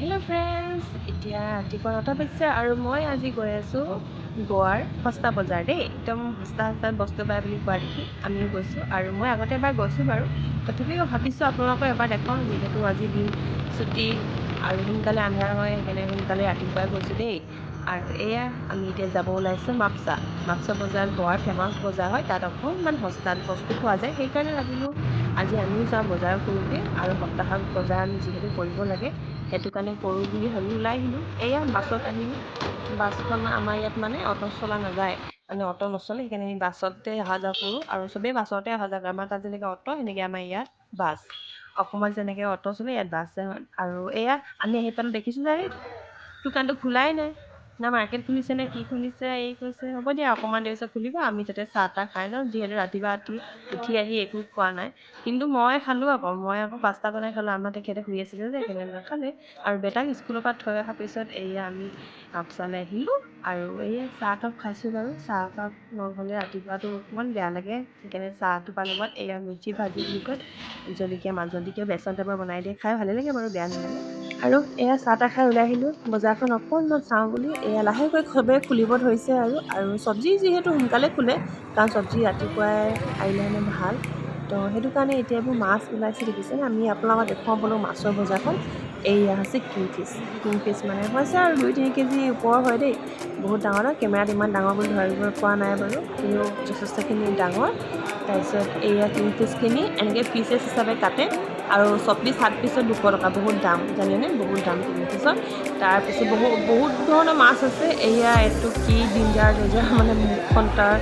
Hello' friends, এতিয়া ৰাতিপুৱা 9টা বাজিছে আৰু মই আজি গৈ আছোঁ গোৱাৰ সস্তা বজাৰ দেই। একদম সস্তা বস্তু পায় বুলি কোৱা দেখি আমিও গৈছোঁ আৰু মই আগতে এবাৰ গৈছোঁ বাৰু। তথাপিও ভাবিছোঁ আপোনালোকক এবাৰ দেখাওঁ, যিহেতু আজি দিন ছুটি আৰু সোনকালে আন্ধাৰ হয়, সেইকাৰণে সোনকালে ৰাতিপুৱাই গৈছোঁ দেই। আৰু এয়া আমি এতিয়া যাব ওলাইছোঁ মাক্সা বজাৰ গোৱাৰ ফেমাছ বজাৰ হয়, তাত অকণমান সস্তাত বস্তু পোৱা যায়। সেইকাৰণে ভাবিলোঁ আজি আমিও যাওঁ বজাৰ কৰোঁগৈ, আৰু সপ্তাহত বজাৰ আমি যিহেতু কৰিব লাগে সেইটো কাৰণে কৰোঁ বুলি ভাবি ওলাই আহিলোঁ। এয়া বাছত আহিলোঁ। বাছখন আমাৰ ইয়াত মানে অটো চলা নাযায়, মানে অটো নচলে, সেইকাৰণে আমি বাছতে অহা যোৱা কৰোঁ আৰু চবেই বাছতে অহা যোৱা কৰে। আমাৰ তাত যেনেকৈ অটো, সেনেকৈ আমাৰ ইয়াত বাছ। অসমত যেনেকৈ অটো চলে, ইয়াত বাছ। আৰু এয়া আমি আহি পেলাই দেখিছোঁ যে দোকানটো খোলাই নাই, না মাৰ্কেট খুলিছে নে কি খুলিছে। এই কৈছে হ'ব দিয়া অকণমান দেৰি পিছত খুলিব, আমি তাতে চাহ তাহ খাই লওঁ, যিহেতু ৰাতিপুৱা উঠি আহি একো খোৱা নাই। কিন্তু মই খালোঁ মই আকৌ পাস্তা বনাই খালোঁ। আমাৰ তেখেতে শুই আছিলে যে সেইকাৰণে নাখালে। আৰু বেটাক স্কুলৰ পৰা থৈ অহাৰ পিছত এয়া আমি বাক্সালৈ আহিলোঁ আৰু এয়া চাহ কাপ খাইছোঁ বাৰু। চাহ কাপ নহ'লে ৰাতিপুৱাটো অকণমান বেয়া লাগে, সেইকাৰণে চাহটোৰ লগত এয়া মিঠি ভাজি বুলি কয়, জলকীয়া মাজলকীয়া বেচন টাইপৰ বনাই দিয়ে, খাই ভালেই লাগে বাৰু, বেয়া নালাগে। আৰু এয়া চাহ তাহ খাই ওলাই আহিলোঁ বজাৰখন অকণমান চাওঁ বুলি। এয়া লাহেকৈ চবেই খুলিব ধৰিছে আৰু চব্জি যিহেতু সোনকালে খোলে, কাৰণ চব্জি ৰাতিপুৱাই আহিলে মানে ভাল। তো সেইটো কাৰণে এতিয়া এইবোৰ মাছ ওলাইছে দেখিছেনে। আমি আপোনালোকক দেখুৱাওঁ বোলো মাছৰ বজাৰখন। এয়া হৈছে কিংফিছ মানে হৈছে আৰু 2-3 কেজি ওপৰ হয় দেই, বহুত ডাঙৰ। কেমেৰাত ইমান ডাঙৰ বুলি ধৰিব পৰা নাই বাৰু, কিন্তু যথেষ্টখিনি ডাঙৰ। তাৰপিছত এয়া কিংফিছখিনি এনেকৈ পিচেছ হিচাপে কাটে, আৰু 6 পিচ 7 পিছত 200 টকা, বহুত দাম জানেনে, বহুত দাম কিংফিছৰ। তাৰপিছত বহুত ধৰণৰ মাছ আছে। এয়া এইটো কি ডিঞ্জাৰ মানে মুখখন তাৰ,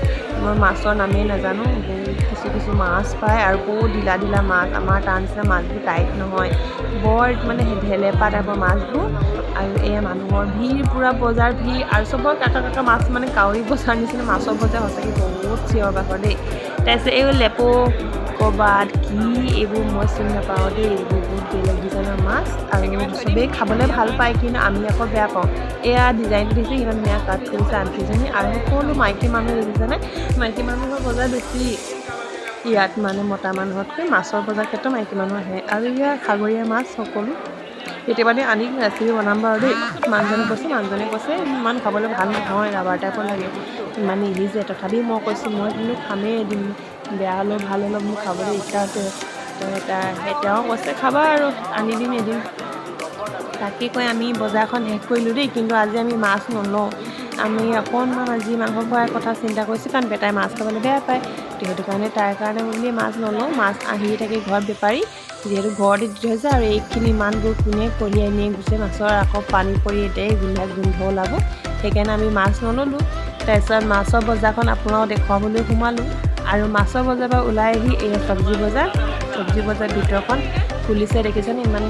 মই মাছৰ নামেই নাজানো। বহুত কিছু মাছ পায় আৰু বহুত ঢিলা মাছ। আমাৰ তাৰ নিচিনা মাছবোৰ টাইট নহয়, বৰ মানে ঢেলেপা টাইপৰ মাছবোৰ। আৰু এয়া মানুহৰ ভিৰ, পূৰা বজাৰ ভিৰ, আৰু চবৰ কাষৰ মাছ, মানে কাউৰী বজাৰ নিচিনা মাছৰ বজাৰ। সঁচাকৈ বহুত চিঞৰ বাখৰ দেই। তাৰপিছত এই লেপো ক'ৰবাত কি, এইবোৰ মই চিনি নাপাওঁ দেই। এইবোৰ বহুত বেলেগ ডিজাইনৰ মাছ, আৰু চবেই খাবলৈ ভাল পায়, কিন্তু আমি আকৌ বেয়া পাওঁ। এয়া ডিজাইনটো দিছে, ইমান ধুনীয়া কাট কৰিছে আণ্টিজনী। আৰু সকলো মাইকী মানুহ দেখিছেনে, মাইকী মানুহৰ বজাৰ বেছি ইয়াত, মানে মতা মানুহতকৈ মাছৰ বজাৰ ক্ষেত্ৰত মাইকী মানুহ আহে। আৰু ইয়াৰ সাগৰীয় মাছ সকলো কেতিয়াবা আনি ৰেচিপি বনাম বাৰু দেই। মানুহজনে কৈছে ইমান খাবলৈ ভাল নহয়, ৰাবাৰ টাইপৰ লাগে, ইমান নিসিজে। তথাপিও মই কৈছোঁ মই কিন্তু খামেই এদিন, বেয়া হ'লেও ভাল হ'লেও মোৰ খাবলৈ ইচ্ছা আছে। তো তেওঁ কৈছে খাবা আৰু, আনি দিম এদিন। তাকে কৈ আমি বজাৰখন শেষ কৰিলোঁ দেই, কিন্তু আজি আমি মাছ নলওঁ। আমি অকণমান আজি মাংস খোৱাৰ কথা চিন্তা কৰিছোঁ, কাৰণ বেটাই মাছ খাবলৈ বেয়া পায়। তো সেইটো কাৰণে তাৰ কাৰণে বুলি মাছ নলওঁ। মাছ আহিয়ে থাকে ঘৰত, বেপাৰী যিহেতু ঘৰতে দি থৈছে, আৰু এইখিনি ইমানবোৰ কোনে কঢ়িয়াই নিয়ে গুচে মাছৰ, আকৌ পানী পৰি এতিয়াই গোন্ধ ওলাব, সেইকাৰণে আমি মাছ নল'লোঁ। তাৰপিছত মাছৰ বজাৰখন আপোনালোকক দেখুৱাবলৈ সোমালোঁ, আৰু মাছৰ বজাৰৰ পৰা ওলাই আহি এই চব্জি বজাৰ ভিতৰখন খুলিছে দেখিছেনে, ইমান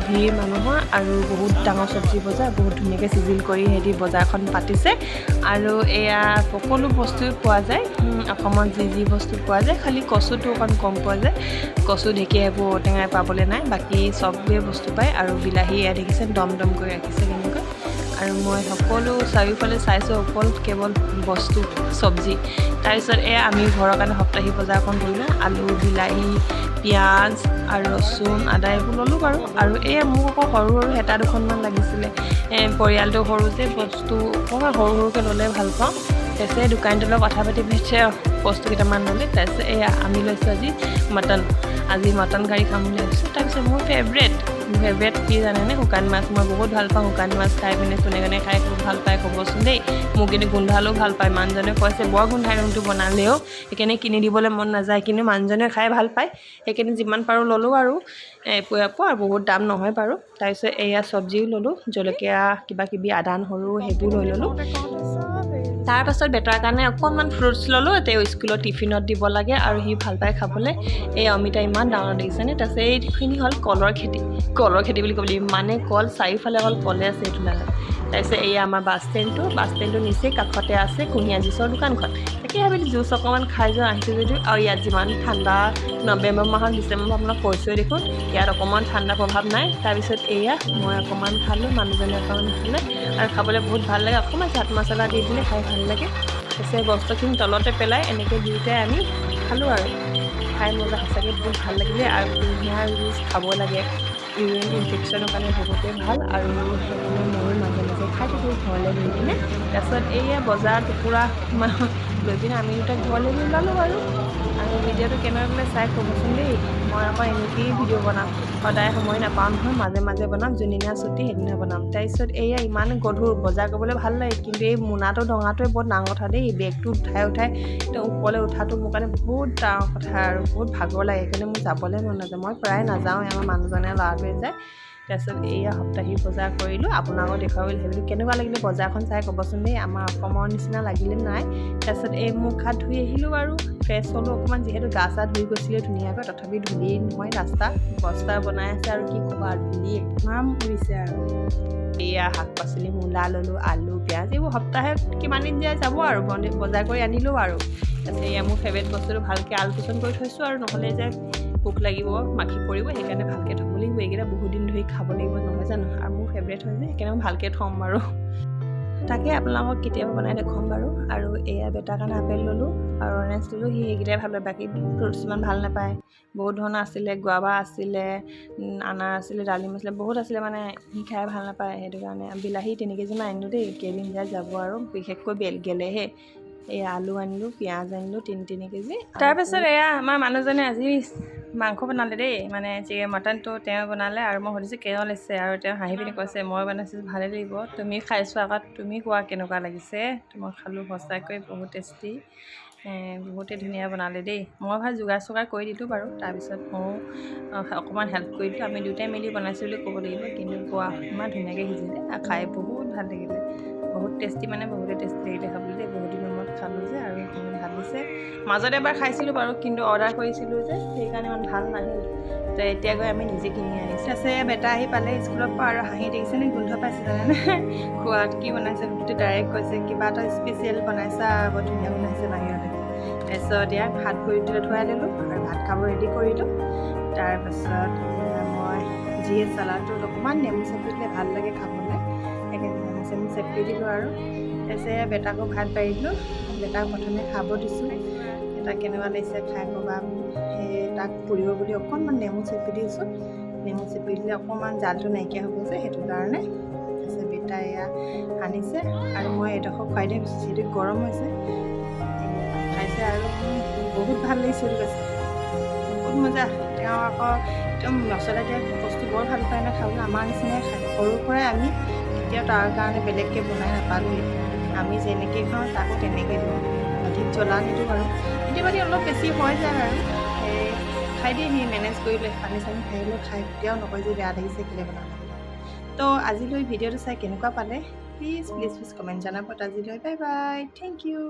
ভিৰ মানুহৰ, আৰু বহুত ডাঙৰ চব্জি বজাৰ, বহুত ধুনীয়াকৈ চিজিল কৰি সিহঁতি বজাৰখন পাতিছে। আৰু এয়া সকলো বস্তুৱে পোৱা যায়, অসমত যি বস্তু পোৱা যায়, খালি কচুটো অকণ কম পোৱা যায়। কচু, ঢেকীয়া এইবোৰ ঔটেঙাই পাবলৈ নাই, বাকী চবেই বস্তু পায়। আৰু বিলাহী এয়া দেখিছে দম কৰি ৰাখিছে কেনেকৈ। আৰু মই সকলো চাৰিওফালে চাইছোঁ, অকল কেৱল বস্তু চব্জি। তাৰপিছত এয়া আমি ঘৰৰ কাৰণে সপ্তাহী বজাৰখন কৰিলোঁ, আলু, বিলাহী, পিঁয়াজ আৰু ৰচুন, আদা এইবোৰ ল'লোঁ বাৰু। আৰু এয়া মোক আকৌ সৰু হেতা 2খনমান লাগিছিলে, পৰিয়ালটো সৰু যে, বস্তু অকণমান সৰুকৈ ল'লে ভাল পাওঁ। তাৰপিছত দোকানটোৰ লগত কথা পাতি বস্তু কেইটামান ল'লে। তাৰপিছত এয়া আমি লৈছোঁ আজি মটন কাৰী খাম বুলি ভাবিছোঁ। তাৰপিছত মোৰ ফেভৰেট কি জানেনে, শুকান মাছ। মই বহুত ভাল পাওঁ শুকান মাছ খাই পিনে। কোনে খাই খুব ভাল পায় ক'বচোন দেই। মোক কিন্তু গোন্ধালেও ভাল পায়। মানুহজনে কৈছে বৰ গোন্ধাই ৰুমটো বনালেও, সেইকাৰণে কিনি দিবলৈ মন নাযায়, কিন্তু মানুহজনে খাই ভাল পায়, সেইকাৰণে যিমান পাৰোঁ ল'লোঁ আৰু এপোৱা, আৰু বহুত দাম নহয় বাৰু। তাৰপিছত এয়া চব্জিও ল'লোঁ, জলকীয়া কিবাকিবি, আদা নহৰু সেইবোৰ লৈ ল'লোঁ। তাৰপাছত বেটাৰ কাৰণে অকণমান ফ্ৰুটছ ল'লোঁ, তেওঁ স্কুলত টিফিনত দিব লাগে, আৰু সি ভাল পায় খাবলৈ। এই অমিতা ইমান ডাঙৰ দেখিছেনে। তাৰপিছত এইখিনি হ'ল কলৰ খেতি বুলি ক'ব লাগিব, মানে কল চাৰিওফালে অকল কলে আছে, এইটো নালাগে। তাৰপিছত এয়া আমাৰ বাছ ষ্টেণ্ডটো নিচেই কাষতে আছে কুঁহিয়াৰ জুচৰ দোকানখন। তাকে ভাবিলোঁ জুচ অকণমান খাই যোৱা, আহিছোঁ যদিও। আৰু ইয়াত যিমান ঠাণ্ডা, নৱেম্বৰ মাহত, ডিচেম্বৰ মাহত আপোনাক কৈছোঁৱে দেখোন, ইয়াত অকণমান ঠাণ্ডা প্ৰভাৱ নাই। তাৰপিছত এয়া মই অকণমান খালোঁ, মানুহজনে অকণমান খালে, আৰু খাবলৈ বহুত ভাল লাগে। অকণমান চাট মছলা দি দিলে খাই ভাল লাগে। তাৰপিছত বস্তুখিনি তলতে পেলাই এনেকৈ দুয়োটাই আমি খালোঁ, আৰু খাই মজা, সঁচাকৈ বহুত ভাল লাগিলে। আৰু কুঁহিয়াৰ জুচ খাব লাগে, ইউৰিন ইনফেকশ্যনৰ কাৰণে বহুতেই ভাল আৰু সেইকাৰণে ময়ো মাজে মাজে খাই থাকোঁ ঘৰলৈ লৈ কিনে। তাৰপিছত এইয়া বজাৰ টুকুৰা লৈ পিনে আমি দুটা ঘৰলৈ ওলালোঁ আৰু ভিডিঅ'টো কেনেকৈ বোলে চাই ক'বচোন দেই। মই আকৌ এনেকৈয়ে ভিডিঅ' বনাম, সদায় সময় নাপাওঁ নহয়, মাজে মাজে বনাম, যোনদিনা ছুটি সেইদিনা বনাম। তাৰপিছত এইয়া ইমান গধুৰ বজাৰ কৰিবলৈ ভাল লাগে, কিন্তু এই মোনাটো ডঙাটোৱে বহুত ডাঙৰ কথা দেই। বেগটো উঠাই একদম ওপৰলৈ উঠাটো মোৰ কাৰণে বহুত ডাঙৰ কথা আৰু বহুত ভাগৰ লাগে, সেইকাৰণে মোৰ যাবলৈ মন নাযায়। মই প্ৰায় নাযাওঁৱে, আমাৰ মানুহজনে ল'ৰাটোৱে যায়। তাৰপিছত এইয়া সপ্তাহিক বজাৰ কৰিলোঁ, আপোনালোকক দেখুৱাব বুলি ভাবিলোঁ। কেনেকুৱা লাগিলে বজাৰখন চাই ক'বচোন দেই, আমাৰ অসমৰ নিচিনা লাগিলে নাই। তাৰপিছত এই মুখ হাত ধুই আহিলোঁ আৰু ফ্ৰেছ হ'লোঁ অকণমান, যিহেতু গা চা ধুই গৈছিলে ধুনীয়াকৈ, তথাপি ধূলি নহয় ৰাস্তা বস্তা বনাই আছে আৰু কি ক'বা, ধূলি ইমান উৰিছে আৰু। এয়া শাক পাচলি মূলা ল'লোঁ, আলু পিঁয়াজ এইবোৰ সপ্তাহে কিমান দিন যায় যাব আৰু বজাৰ কৰি আনিলোঁ আৰু। তাৰপিছত এয়া মোৰ ফেভৰেট বস্তুটো ভালকৈ আলপৈচান কৰি থৈছোঁ আৰু নহ'লে যে পোক লাগিব, মাখি পৰিব, সেইকাৰণে ভালকৈ থ'ব লাগিব। এইকেইটা বহুত দিন ধৰি খাব লাগিব নহয় জানো, আৰু মোৰ ফেভৰেট হয় যে সেইকাৰণে মই ভালকৈ থ'ম বাৰু। তাকে আপোনালোকক কেতিয়াবা বনাই দেখুৱাম বাৰু। আৰু এয়া বেটাৰ কাৰণে আপেল ল'লোঁ আৰু অৰেঞ্জ ল'লোঁ, সি সেইকেইটাই ভাল পায়, বাকী ফ্ৰুটছ ইমান ভাল নাপায়। বহুত ধৰণৰ আছিলে, গুৱাভা আছিলে, আনাৰ আছিলে, ডালিম আছিলে, বহুত আছিলে, মানে সি খাই ভাল নাপায়। সেইটো কাৰণে বিলাহী 3 কেজিমান আনিলোঁ দেই, কেইদিন যায় যাব আৰু, বিশেষকৈ গেলেহে। এয়া আলু আনিলোঁ, পিঁয়াজ আনিলোঁ 3 কেজি। তাৰপিছত এয়া আমাৰ মানুহজনে আজি মাংস বনালে দেই, মানে মটনটো তেওঁ বনালে আৰু মই সুধিছোঁ কেনেকুৱা লাগিছে, আৰু তেওঁ হাঁহি পিনি কৈছে মই বনাইছোঁ ভালেই লাগিব, তুমি খাইছোঁ আগত, তুমি কোৱা কেনেকুৱা লাগিছে। মই খালোঁ, সঁচাকৈ বহুত টেষ্টি, বহুতেই ধুনীয়া বনালে দেই। মই ভাল যোগাৰ চোগাৰ কৰি দিলোঁ বাৰু, তাৰপিছত ময়ো অকণমান হেল্প কৰি দিলোঁ। আমি দুটাই মিলি বনাইছোঁ বুলি ক'ব লাগিব, কিন্তু কোৱা ইমান ধুনীয়াকৈ সিজিলে আৰু খাই বহুত ভাল লাগিলে, বহুত টেষ্টি, মানে বহুতেই টেষ্টি লাগিলে খাবলৈ দেই। বহুত দিনৰ মূৰত খালোঁ যে আৰু ভাল হৈছে। মাজতে এবাৰ খাইছিলোঁ বাৰু, কিন্তু অৰ্ডাৰ কৰিছিলোঁ যে সেইকাৰণে ইমান ভাল নাহিল। তো এতিয়া গৈ আমি নিজে কিনি আনিছোঁ। আছে বেটা আহি পালে স্কুলৰ পৰা আৰু হাঁহি দেখিছেনে, গোন্ধ পাইছে জানেনে খোৱাত কি বনাইছে গোটেইটো ডাইৰেক্ট কৈছে কিবা এটা স্পেচিয়েল বনাইছা, বৰ ধুনীয়া বনাইছে বাহিৰতে। তাৰপিছত ইয়াক হাত ভৰিটোলৈ ধুৱাই দিলোঁ আৰু ভাত খাব ৰেডি কৰিলোঁ। তাৰপাছত মই যিয়ে চালাডটোত অকণমান নেমু চেপি দিলে ভাল লাগে খাবলৈ, সেইকাৰণে নেমু চেমু চেপি দিলোঁ আৰু। তাৰপিছত বেটাকো ভাত বাঢ়ি দিলোঁ, বেটাক প্ৰথমে খাব দিছোঁ। তাক কেনেকুৱা লাগিছে খাই ক'বা। সেই তাক পুৰিব বুলি অকণমান নেমু চেপি দিছোঁ, নেমু চেপি দিলে অকণমান জালটো নাইকিয়া হ'ব যে সেইটো কাৰণে। তাৰপিছত বেটা এয়া সানিছে আৰু মই এডোখৰ খুৱাই দিয়া পিছত যিহেতু গৰম হৈছে খাইছে আৰু বহুত ভাল লাগিছে বুলি কৈছে, বহুত মজা। তেওঁ আকৌ একদম মছলা দিয়া বস্তু বৰ ভাল পায় ন খাবলৈ, আমাৰ নিচিনাই খায়। সৰুৰ পৰাই আমি কেতিয়াও তাৰ কাৰণে বেলেগকৈ বনাই নাপালোঁৱেই, আমি যেনেকৈ খাওঁ তাকো তেনেকৈ দিওঁ, অধিক জ্বলা নিদিওঁ আৰু। কেতিয়াবা অলপ বেছি হৈ যায় আৰু সেই খাই দিয়ে, সি মেনেজ কৰি লৈ পানী চানী খাই খাই, কেতিয়াও নকয় যে বেয়া লাগিছে কেলৈ বনালে। তো আজিলৈ ভিডিঅ'টো চাই কেনেকুৱা পালে প্লিজ কমেণ্ট জনাব। আজিলৈ বাই বাই, থেংক ইউ।